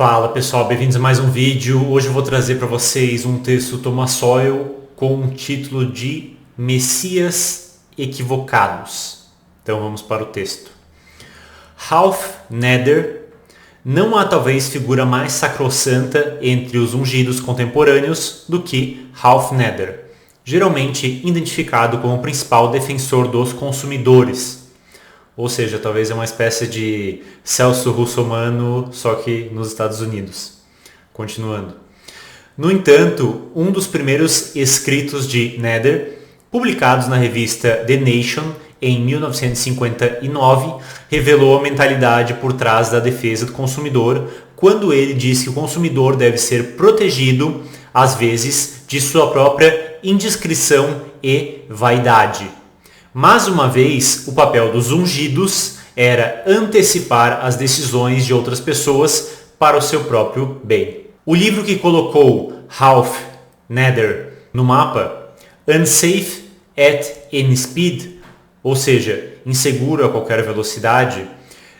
Fala pessoal, bem-vindos a mais um vídeo. Hoje eu vou trazer para vocês um texto do Thomas Sowell com o título de Messias Equivocados. Então vamos para o texto. Ralph Nader: não há talvez figura mais sacrossanta entre os ungidos contemporâneos do que Ralph Nader, geralmente identificado como o principal defensor dos consumidores. Ou seja, talvez é uma espécie de Celso Russomano, só que nos Estados Unidos. Continuando. No entanto, um dos primeiros escritos de Nader, publicados na revista The Nation em 1959, revelou a mentalidade por trás da defesa do consumidor, quando ele diz que o consumidor deve ser protegido, às vezes, de sua própria indiscrição e vaidade. Mais uma vez, o papel dos ungidos era antecipar as decisões de outras pessoas para o seu próprio bem. O livro que colocou Ralph Nader no mapa, Unsafe at Any Speed, ou seja, inseguro a qualquer velocidade,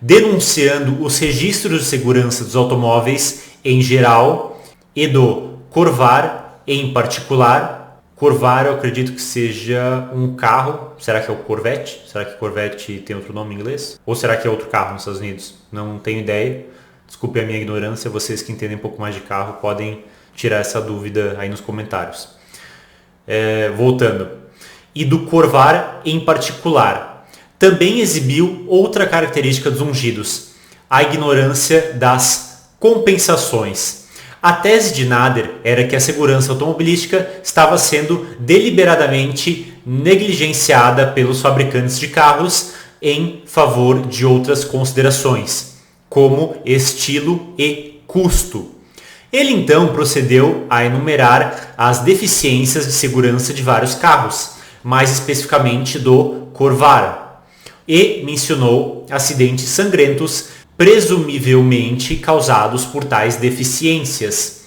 denunciando os registros de segurança dos automóveis em geral e do Corvair em particular. Corvair eu acredito que seja um carro. Será que é o Corvette? Será que Corvette tem outro nome em inglês? Ou será que é outro carro nos Estados Unidos? Não tenho ideia. Desculpe a minha ignorância. Vocês que entendem um pouco mais de carro podem tirar essa dúvida aí nos comentários. Voltando. E do Corvair em particular. Também exibiu outra característica dos ungidos: a ignorância das compensações. A tese de Nader era que a segurança automobilística estava sendo deliberadamente negligenciada pelos fabricantes de carros em favor de outras considerações, como estilo e custo. Ele então procedeu a enumerar as deficiências de segurança de vários carros, mais especificamente do Corvair, e mencionou acidentes sangrentos presumivelmente causados por tais deficiências.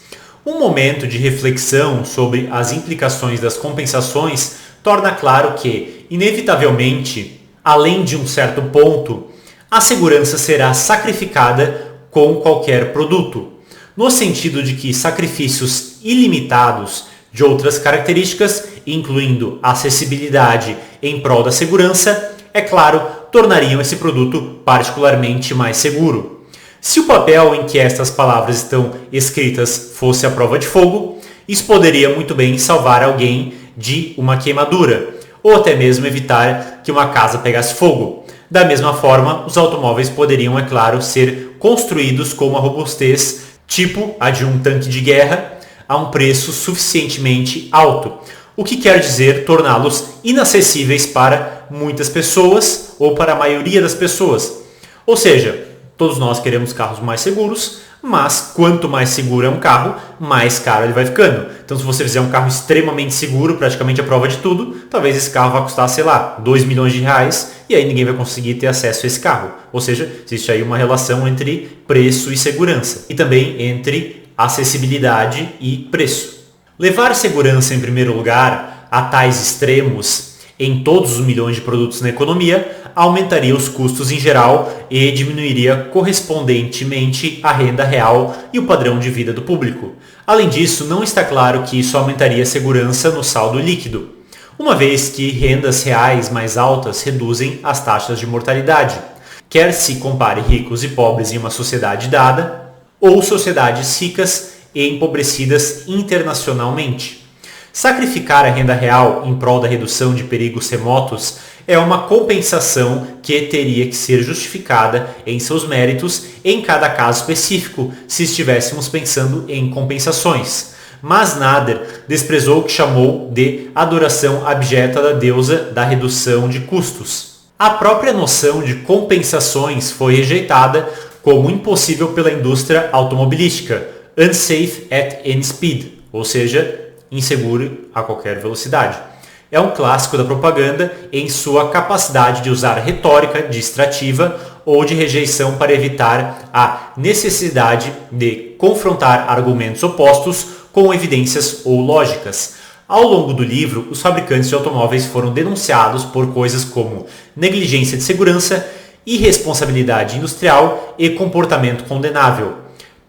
Um momento de reflexão sobre as implicações das compensações torna claro que, inevitavelmente, além de um certo ponto, a segurança será sacrificada com qualquer produto, no sentido de que sacrifícios ilimitados de outras características, incluindo acessibilidade em prol da segurança, é claro, tornariam esse produto particularmente mais seguro. Se o papel em que estas palavras estão escritas fosse a prova de fogo, isso poderia muito bem salvar alguém de uma queimadura, ou até mesmo evitar que uma casa pegasse fogo. Da mesma forma, os automóveis poderiam, é claro, ser construídos com uma robustez tipo a de um tanque de guerra a um preço suficientemente alto, o que quer dizer torná-los inacessíveis para muitas pessoas ou para a maioria das pessoas. Ou seja, todos nós queremos carros mais seguros, mas quanto mais seguro é um carro, mais caro ele vai ficando. Então se você fizer um carro extremamente seguro, praticamente a prova de tudo, talvez esse carro vai custar, sei lá, 2 milhões de reais e aí ninguém vai conseguir ter acesso a esse carro. Ou seja, existe aí uma relação entre preço e segurança e também entre acessibilidade e preço. Levar segurança em primeiro lugar a tais extremos em todos os milhões de produtos na economia aumentaria os custos em geral e diminuiria correspondentemente a renda real e o padrão de vida do público. Além disso, não está claro que isso aumentaria a segurança no saldo líquido, uma vez que rendas reais mais altas reduzem as taxas de mortalidade, quer se compare ricos e pobres em uma sociedade dada, ou sociedades ricas e empobrecidas internacionalmente. Sacrificar a renda real em prol da redução de perigos remotos é uma compensação que teria que ser justificada em seus méritos em cada caso específico, se estivéssemos pensando em compensações. Mas Nader desprezou o que chamou de adoração abjeta da deusa da redução de custos. A própria noção de compensações foi rejeitada como impossível pela indústria automobilística, unsafe at any speed, ou seja, inseguro a qualquer velocidade. É um clássico da propaganda em sua capacidade de usar retórica distrativa ou de rejeição para evitar a necessidade de confrontar argumentos opostos com evidências ou lógicas. Ao longo do livro, os fabricantes de automóveis foram denunciados por coisas como negligência de segurança, irresponsabilidade industrial e comportamento condenável.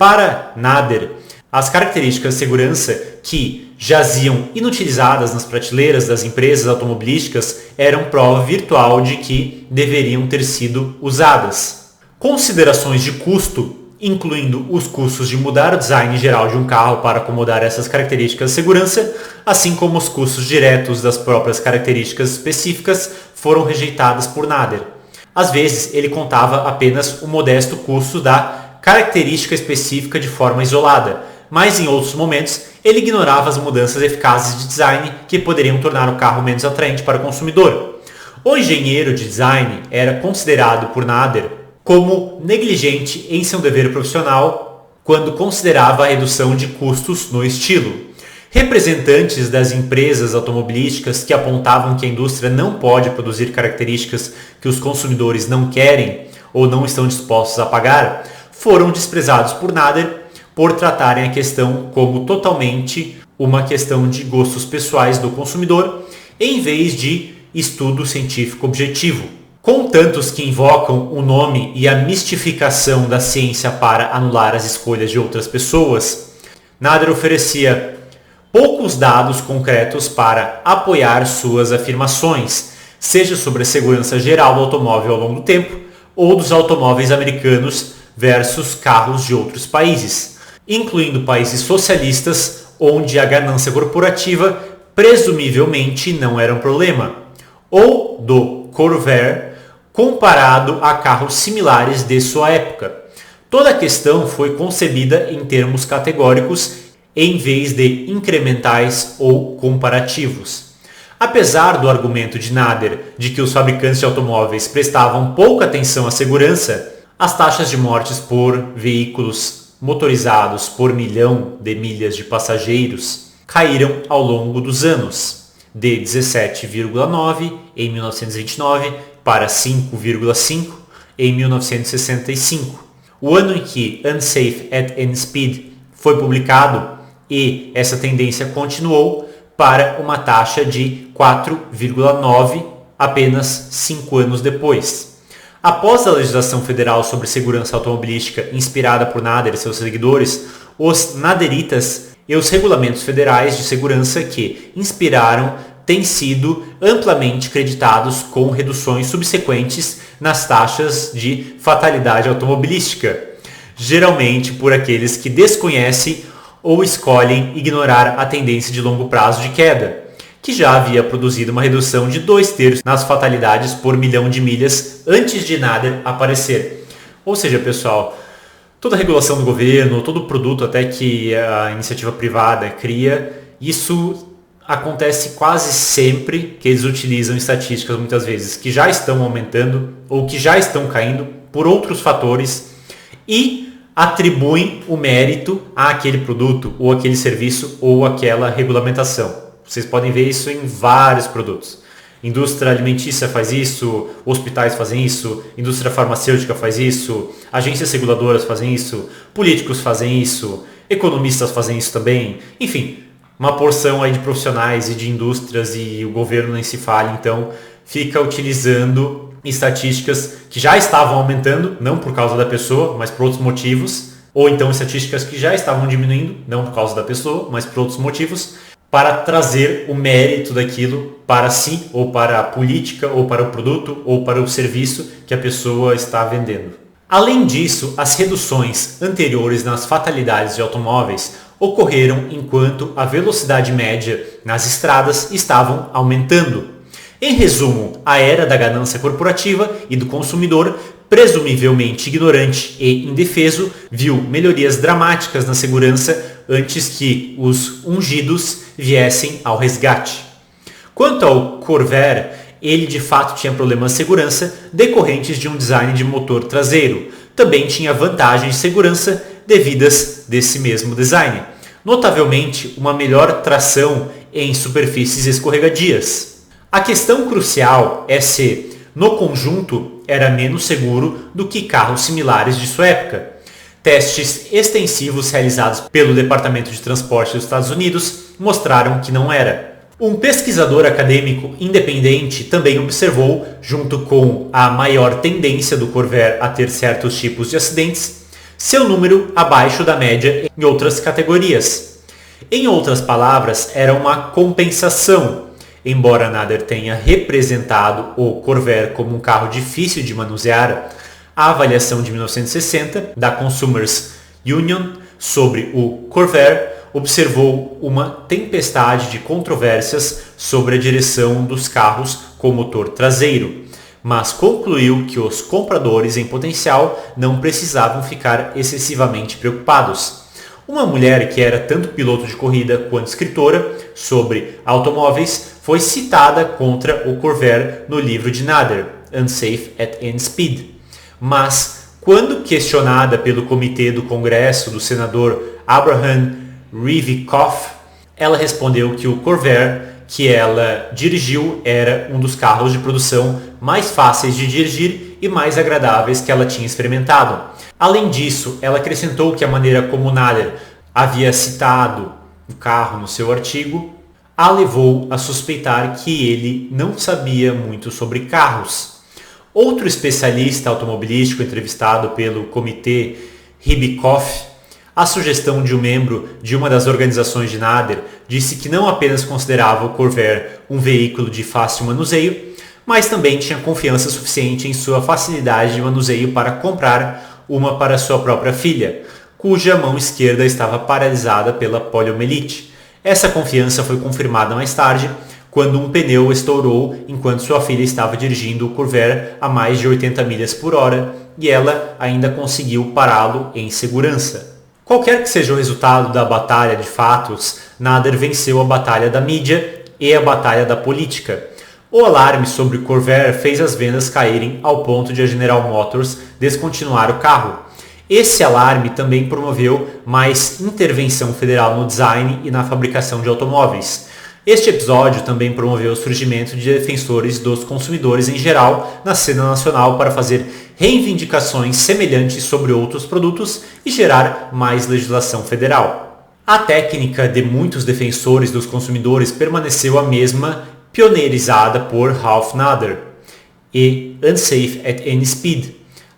Para Nader, as características de segurança que jaziam inutilizadas nas prateleiras das empresas automobilísticas eram prova virtual de que deveriam ter sido usadas. Considerações de custo, incluindo os custos de mudar o design geral de um carro para acomodar essas características de segurança, assim como os custos diretos das próprias características específicas, foram rejeitadas por Nader. Às vezes, ele contava apenas o modesto custo da característica específica de forma isolada, mas em outros momentos ele ignorava as mudanças eficazes de design que poderiam tornar o carro menos atraente para o consumidor. O engenheiro de design era considerado por Nader como negligente em seu dever profissional quando considerava a redução de custos no estilo. Representantes das empresas automobilísticas que apontavam que a indústria não pode produzir características que os consumidores não querem ou não estão dispostos a pagar foram desprezados por Nader por tratarem a questão como totalmente uma questão de gostos pessoais do consumidor, em vez de estudo científico objetivo. Com tantos que invocam o nome e a mistificação da ciência para anular as escolhas de outras pessoas, Nader oferecia poucos dados concretos para apoiar suas afirmações, seja sobre a segurança geral do automóvel ao longo do tempo ou dos automóveis americanos versus carros de outros países, incluindo países socialistas onde a ganância corporativa presumivelmente não era um problema, ou do Corvair comparado a carros similares de sua época. Toda a questão foi concebida em termos categóricos em vez de incrementais ou comparativos. Apesar do argumento de Nader de que os fabricantes de automóveis prestavam pouca atenção à segurança, as taxas de mortes por veículos motorizados por milhão de milhas de passageiros caíram ao longo dos anos, de 17,9 em 1929 para 5,5 em 1965. O ano em que Unsafe at Any Speed foi publicado e essa tendência continuou para uma taxa de 4,9 apenas 5 anos depois. Após a legislação federal sobre segurança automobilística inspirada por Nader e seus seguidores, os naderitas e os regulamentos federais de segurança que inspiraram têm sido amplamente creditados com reduções subsequentes nas taxas de fatalidade automobilística, geralmente por aqueles que desconhecem ou escolhem ignorar a tendência de longo prazo de queda, que já havia produzido uma redução de 2/3 nas fatalidades por milhão de milhas antes de Nader aparecer. Ou seja, pessoal, toda regulação do governo, todo produto até que a iniciativa privada cria, isso acontece quase sempre que eles utilizam estatísticas muitas vezes que já estão aumentando ou que já estão caindo por outros fatores e atribuem o mérito àquele produto ou aquele serviço ou aquela regulamentação. Vocês podem ver isso em vários produtos. Indústria alimentícia faz isso, hospitais fazem isso, indústria farmacêutica faz isso, agências reguladoras fazem isso, políticos fazem isso, economistas fazem isso também. Enfim, uma porção aí de profissionais e de indústrias e o governo nem se fala, então fica utilizando estatísticas que já estavam aumentando, não por causa da pessoa, mas por outros motivos, ou então estatísticas que já estavam diminuindo, não por causa da pessoa, mas por outros motivos, para trazer o mérito daquilo para si, ou para a política, ou para o produto, ou para o serviço que a pessoa está vendendo. Além disso, as reduções anteriores nas fatalidades de automóveis ocorreram enquanto a velocidade média nas estradas estavam aumentando. Em resumo, a era da ganância corporativa e do consumidor, presumivelmente ignorante e indefeso, viu melhorias dramáticas na segurança antes que os ungidos viessem ao resgate. Quanto ao Corvair, ele de fato tinha problemas de segurança decorrentes de um design de motor traseiro. Também tinha vantagens de segurança devidas desse mesmo design, notavelmente uma melhor tração em superfícies escorregadias. A questão crucial é se, no conjunto, era menos seguro do que carros similares de sua época. Testes extensivos realizados pelo Departamento de Transporte dos Estados Unidos mostraram que não era. Um pesquisador acadêmico independente também observou, junto com a maior tendência do Corvair a ter certos tipos de acidentes, seu número abaixo da média em outras categorias. Em outras palavras, era uma compensação. Embora Nader tenha representado o Corvair como um carro difícil de manusear, a avaliação de 1960 da Consumers Union sobre o Corvair observou uma tempestade de controvérsias sobre a direção dos carros com motor traseiro, mas concluiu que os compradores em potencial não precisavam ficar excessivamente preocupados. Uma mulher que era tanto piloto de corrida quanto escritora sobre automóveis foi citada contra o Corvair no livro de Nader, Unsafe at Any Speed. Mas, quando questionada pelo comitê do Congresso do senador Abraham Rivikoff, ela respondeu que o Corvair que ela dirigiu era um dos carros de produção mais fáceis de dirigir e mais agradáveis que ela tinha experimentado. Além disso, ela acrescentou que a maneira como Nader havia citado o carro no seu artigo a levou a suspeitar que ele não sabia muito sobre carros. Outro especialista automobilístico entrevistado pelo comitê Ribikoff, a sugestão de um membro de uma das organizações de Nader, disse que não apenas considerava o Corvair um veículo de fácil manuseio, mas também tinha confiança suficiente em sua facilidade de manuseio para comprar uma para sua própria filha, cuja mão esquerda estava paralisada pela poliomielite. Essa confiança foi confirmada mais tarde, quando um pneu estourou enquanto sua filha estava dirigindo o Corvair a mais de 80 milhas por hora e ela ainda conseguiu pará-lo em segurança. Qualquer que seja o resultado da batalha de fatos, Nader venceu a batalha da mídia e a batalha da política. O alarme sobre o Corvair fez as vendas caírem ao ponto de a General Motors descontinuar o carro. Esse alarme também promoveu mais intervenção federal no design e na fabricação de automóveis. Este episódio também promoveu o surgimento de defensores dos consumidores em geral na cena nacional para fazer reivindicações semelhantes sobre outros produtos e gerar mais legislação federal. A técnica de muitos defensores dos consumidores permaneceu a mesma, pioneirizada por Ralph Nader e Unsafe at Any Speed.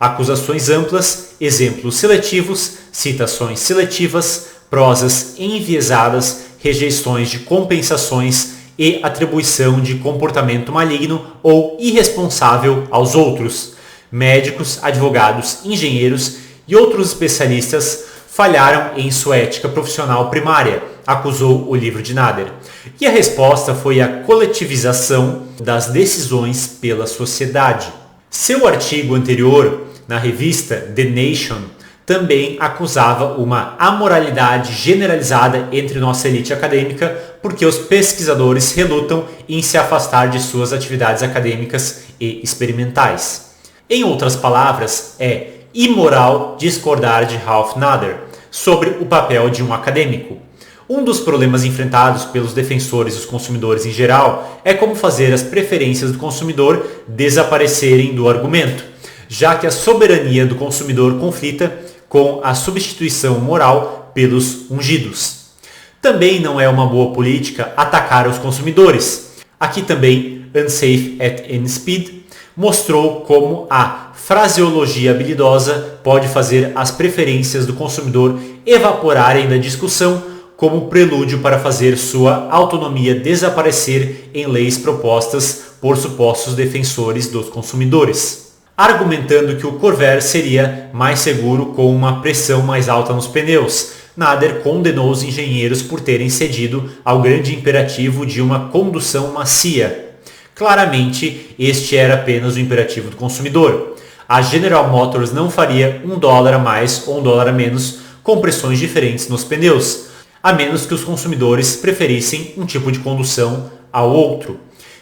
Acusações amplas, exemplos seletivos, citações seletivas, prosas enviesadas, rejeições de compensações e atribuição de comportamento maligno ou irresponsável aos outros. Médicos, advogados, engenheiros e outros especialistas falharam em sua ética profissional primária, acusou o livro de Nader. E a resposta foi a coletivização das decisões pela sociedade. Seu artigo anterior, na revista The Nation, também acusava uma amoralidade generalizada entre nossa elite acadêmica porque os pesquisadores relutam em se afastar de suas atividades acadêmicas e experimentais. Em outras palavras, é imoral discordar de Ralph Nader sobre o papel de um acadêmico. Um dos problemas enfrentados pelos defensores dos consumidores em geral é como fazer as preferências do consumidor desaparecerem do argumento, já que a soberania do consumidor conflita com a substituição moral pelos ungidos. Também não é uma boa política atacar os consumidores. Aqui também, Unsafe at Any Speed mostrou como a fraseologia habilidosa pode fazer as preferências do consumidor evaporarem da discussão como prelúdio para fazer sua autonomia desaparecer em leis propostas por supostos defensores dos consumidores, argumentando que o Corvair seria mais seguro com uma pressão mais alta nos pneus. Nader condenou os engenheiros por terem cedido ao grande imperativo de uma condução macia. Claramente, este era apenas o imperativo do consumidor. A General Motors não faria $1 a mais ou $1 a menos com pressões diferentes nos pneus, a menos que os consumidores preferissem um tipo de condução ao outro.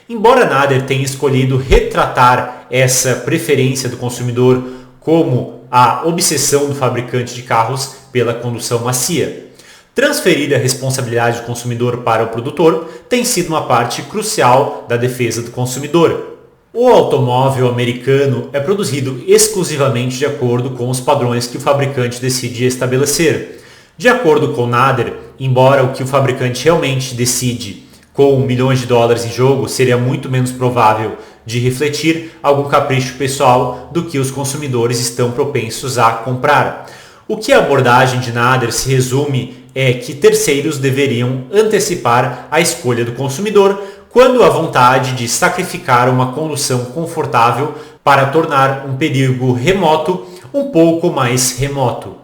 Embora Nader tenha escolhido retratar essa preferência do consumidor como a obsessão do fabricante de carros pela condução macia, transferir a responsabilidade do consumidor para o produtor tem sido uma parte crucial da defesa do consumidor. O automóvel americano é produzido exclusivamente de acordo com os padrões que o fabricante decide estabelecer. De acordo com Nader, embora o que o fabricante realmente decide com milhões de dólares em jogo seria muito menos provável de refletir algum capricho pessoal do que os consumidores estão propensos a comprar. O que a abordagem de Nader se resume é que terceiros deveriam antecipar a escolha do consumidor quando a vontade de sacrificar uma condução confortável para tornar um perigo remoto um pouco mais remoto.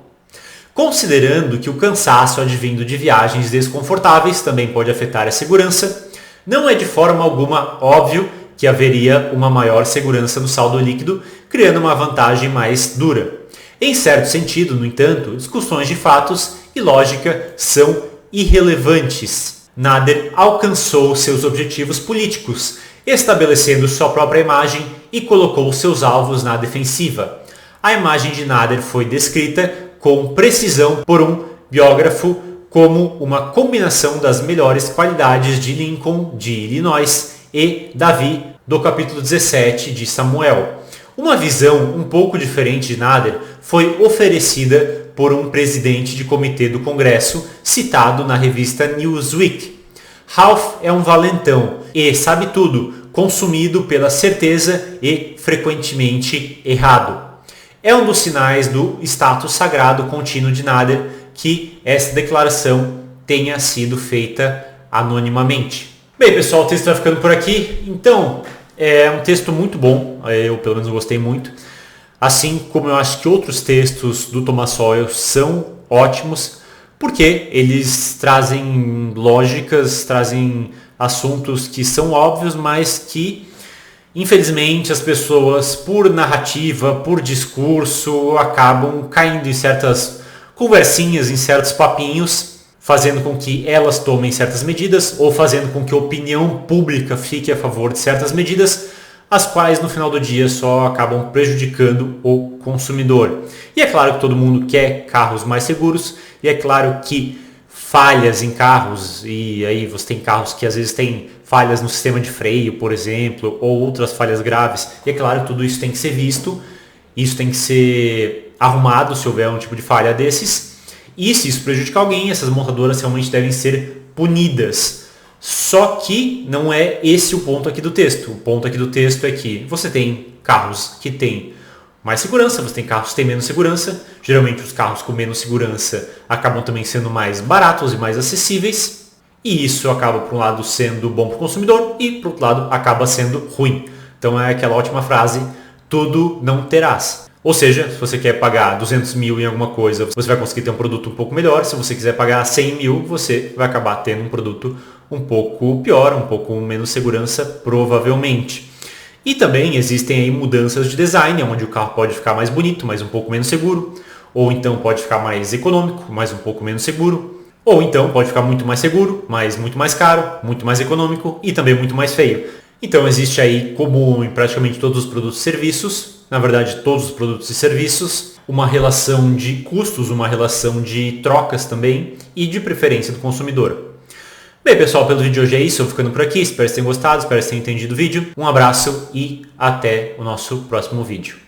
Considerando que o cansaço advindo de viagens desconfortáveis também pode afetar a segurança, não é de forma alguma óbvio que haveria uma maior segurança no saldo líquido, criando uma vantagem mais dura. Em certo sentido, no entanto, discussões de fatos e lógica são irrelevantes. Nader alcançou seus objetivos políticos, estabelecendo sua própria imagem e colocou seus alvos na defensiva. A imagem de Nader foi descrita com precisão por um biógrafo como uma combinação das melhores qualidades de Lincoln, de Illinois, e Davi, do capítulo 17 de Samuel. Uma visão um pouco diferente de Nader foi oferecida por um presidente de comitê do Congresso citado na revista Newsweek. Ralph é um valentão e sabe tudo, consumido pela certeza e frequentemente errado. É um dos sinais do status sagrado contínuo de Nader que essa declaração tenha sido feita anonimamente. Bem, pessoal, o texto vai ficando por aqui. Então, é um texto muito bom, eu pelo menos gostei muito. Assim como eu acho que outros textos do Thomas Sowell são ótimos, porque eles trazem lógicas, trazem assuntos que são óbvios, mas que, infelizmente, as pessoas, por narrativa, por discurso, acabam caindo em certas conversinhas, em certos papinhos, fazendo com que elas tomem certas medidas ou fazendo com que a opinião pública fique a favor de certas medidas, as quais no final do dia só acabam prejudicando o consumidor. E é claro que todo mundo quer carros mais seguros, e é claro que falhas em carros, e aí você tem carros que às vezes têm falhas no sistema de freio, por exemplo, ou outras falhas graves, e é claro que tudo isso tem que ser visto, isso tem que ser arrumado se houver um tipo de falha desses, e se isso prejudicar alguém, essas montadoras realmente devem ser punidas. Só que não é esse o ponto aqui do texto. O ponto aqui do texto é que você tem carros que têm mais segurança, você tem carros que têm menos segurança. Geralmente os carros com menos segurança acabam também sendo mais baratos e mais acessíveis. E isso acaba, por um lado, sendo bom para o consumidor e, por outro lado, acaba sendo ruim. Então é aquela ótima frase, tudo não terás. Ou seja, se você quer pagar 200 mil em alguma coisa, você vai conseguir ter um produto um pouco melhor. Se você quiser pagar 100 mil, você vai acabar tendo um produto um pouco pior, um pouco menos segurança, provavelmente. E também existem aí mudanças de design, onde o carro pode ficar mais bonito, mas um pouco menos seguro. Ou então pode ficar mais econômico, mas um pouco menos seguro. Ou então pode ficar muito mais seguro, mas muito mais caro, muito mais econômico e também muito mais feio. Então existe aí, como em praticamente todos os produtos e serviços, na verdade todos os produtos e serviços, uma relação de custos, uma relação de trocas também e de preferência do consumidor. Bem, pessoal, pelo vídeo de hoje é isso, eu vou ficando por aqui, espero que vocês tenham gostado, espero que vocês tenham entendido o vídeo. Um abraço e até o nosso próximo vídeo.